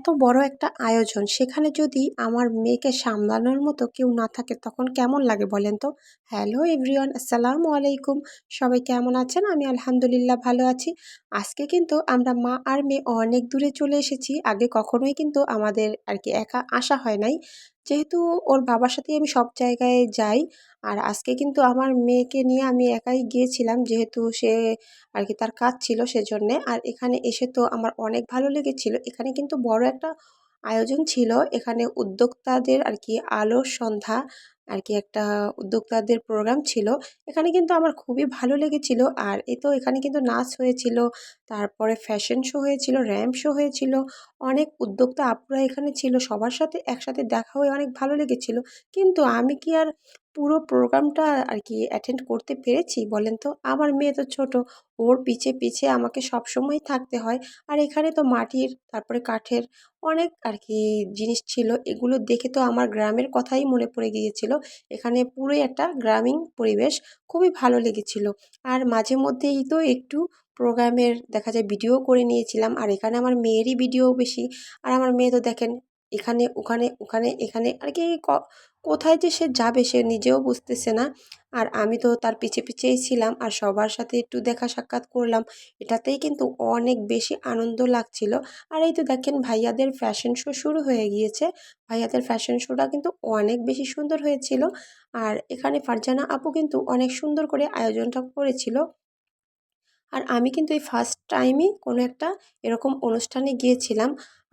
এত বড় একটা আয়োজন সেখানে যদি আমার মেয়েকে সামলানোর মতো কেউ না থাকে তখন কেমন লাগে বলেন তো? হ্যালো এভরিওয়ান, আসসালামু আলাইকুম। সবাই কেমন আছেন? আমি আলহামদুলিল্লাহ ভালো আছি। আজকে কিন্তু আমরা মা আর মেয়ে অনেক দূরে চলে এসেছি। আগে কখনোই কিন্তু আমাদের আর কি একা আসা হয় নাই। যেহেতু ওর বাবার সাথেই আমি সব জায়গায় যাই। আর আজকে কিন্তু আমার মেয়েকে নিয়ে আমি একাই গিয়েছিলাম, যেহেতু সে আর কি তার কাজ ছিল সেজন্যে। আর এখানে এসে তো আমার অনেক ভালো লেগেছিল। এখানে কিন্তু বড় একটা আয়োজন ছিল। এখানে উদ্যোক্তাদের আর কি আলোর সন্ধ্যা আর কি একটা উদ্যোক্তাদের প্রোগ্রাম ছিল। এখানে কিন্তু আমার খুবই ভালো লেগেছিল। আর এই তো এখানে কিন্তু নাচ হয়েছিল, তারপরে ফ্যাশন শো হয়েছিল, র্যাম্প শো হয়েছিল। অনেক উদ্যোক্তা আপুরা এখানে ছিল। সবার সাথে একসাথে দেখা হয়ে অনেক ভালো লেগেছিল। কিন্তু আমি কি আর পুরো প্রোগ্রামটা আর কি অ্যাটেন্ড করতে পেরেছি বলেন তো? আমার মেয়ে তো ছোট। ওর পিছে, পিছে আমাকে সবসময় থাকতে হয়। আর এখানে তো মাটির তারপরে কাঠের অনেক আর কি জিনিস ছিল। এগুলো দেখে তো আমার গ্রামের কথাই মনে পড়ে গিয়েছিল। এখানে পুরোই একটা গ্রামীণ পরিবেশ। খুবই ভালো লেগেছিল। আর মাঝে মধ্যেই তো একটু প্রোগ্রামের দেখা যায় ভিডিও করে নিয়েছিলাম। আর এখানে আমার মেয়েরই ভিডিও বেশি। আর আমার মেয়ে তো দেখেন এখানে, ওখানে, ওখানে, এখানে আর কি কোথায় যে সে যাবে সে নিজেও বুঝতেছে না। আর আমি তো তার পিছে, পিছেই ছিলাম। আর সবার সাথে একটু দেখা সাক্ষাৎ করলাম। এটাতেই কিন্তু অনেক বেশি আনন্দ লাগছিল। আর এই তো দেখেন ভাইয়াদের ফ্যাশন শো শুরু হয়ে গিয়েছে। ভাইয়াদের ফ্যাশন শোটা কিন্তু অনেক বেশি সুন্দর হয়েছিল। আর এখানে ফারজানা আপু কিন্তু অনেক সুন্দর করে আয়োজনটা করেছিল। আর আমি কিন্তু এই ফার্স্ট টাইমই কোনো একটা এরকম অনুষ্ঠানে গিয়েছিলাম।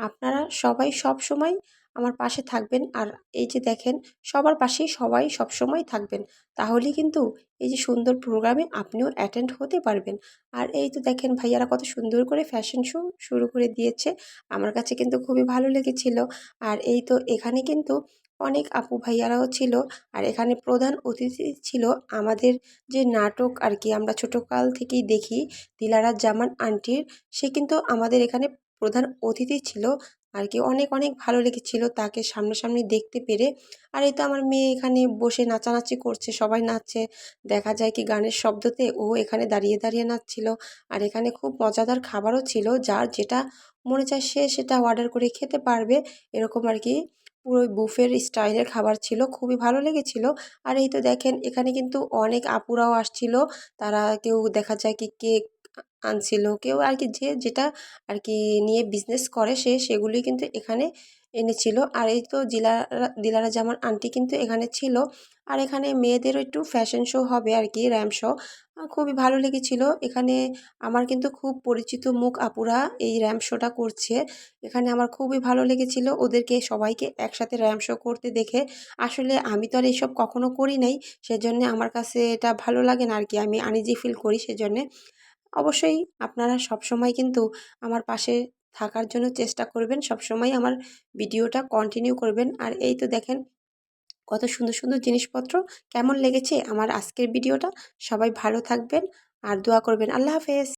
আপনারা সবাই সবসময় আমার পাশে থাকবেন। আর এই যে দেখেন সবার পাশেই সবাই সবসময় থাকবেন। তাহলেই কিন্তু এই যে সুন্দর প্রোগ্রামে আপনিও অ্যাটেন্ড হতে পারবেন। আর এই তো দেখেন ভাইয়ারা কত সুন্দর করে ফ্যাশন শো শুরু করে দিয়েছে। আমার কাছে কিন্তু খুবই ভালো লেগেছিল। আর এই তো এখানে কিন্তু অনেক আপু ভাইয়ারাও ছিল। আর এখানে প্রধান অতিথি ছিল আমাদের যে নাটক আর কি আমরা ছোটকাল থেকেই দেখি, দিলারা জামান আন্টির, সে কিন্তু আমাদের এখানে প্রধান অতিথি ছিল আর কি। অনেক অনেক ভালো লেগেছিল তাকে সামনাসামনি দেখতে পেরে। আর এই তো আমার মেয়ে এখানে বসে নাচানাচি করছে, সবাই নাচছে। দেখা যায় কি গানের শব্দতে ও এখানে দাঁড়িয়ে দাঁড়িয়ে নাচছিল। আর এখানে খুব মজাদার খাবারও ছিল, যার যেটা মনে চায় সে সেটা অর্ডার করে খেতে পারবে, এরকম আর কি। পুরো বুফের স্টাইলের খাবার ছিল, খুবই ভালো লেগেছিল। আর এই তো দেখেন এখানে কিন্তু অনেক আপুরাও আসছিল। তারা কেউ দেখা যায় কি কেক আনছিল, কেউ আর কি যে যেটা আর কি নিয়ে বিজনেস করে সে সেগুলি কিন্তু এখানে এনেছিল। আর এই তো দিলারা জামান আন্টি কিন্তু এখানে ছিল। আর এখানে মেয়েদেরও একটু ফ্যাশন শো হবে আর কি, র্যাম্প শো। খুবই ভালো লেগেছিল। এখানে আমার কিন্তু খুব পরিচিত মুখ আপুরা এই র্যাম্প শোটা করছে। এখানে আমার খুবই ভালো লেগেছিল ওদেরকে সবাইকে একসাথে র্যাম্প শো করতে দেখে। আসলে আমি তো আর এইসব কখনো করি নাই, সেজন্যে আমার কাছে এটা ভালো লাগে না আর কি, আমি আনইজি ফিল করি সেজন্যে। অবশ্যই আপনারা সবসময় কিন্তু আমার পাশে থাকার জন্য চেষ্টা করবেন। সবসময় আমার ভিডিওটা কন্টিনিউ করবেন। আর এই তো দেখেন কত সুন্দর, সুন্দর জিনিসপত্র। কেমন লেগেছে আমার আজকের ভিডিওটা? সবাই ভালো থাকবেন আর দোয়া করবেন। আল্লাহ হাফেজ।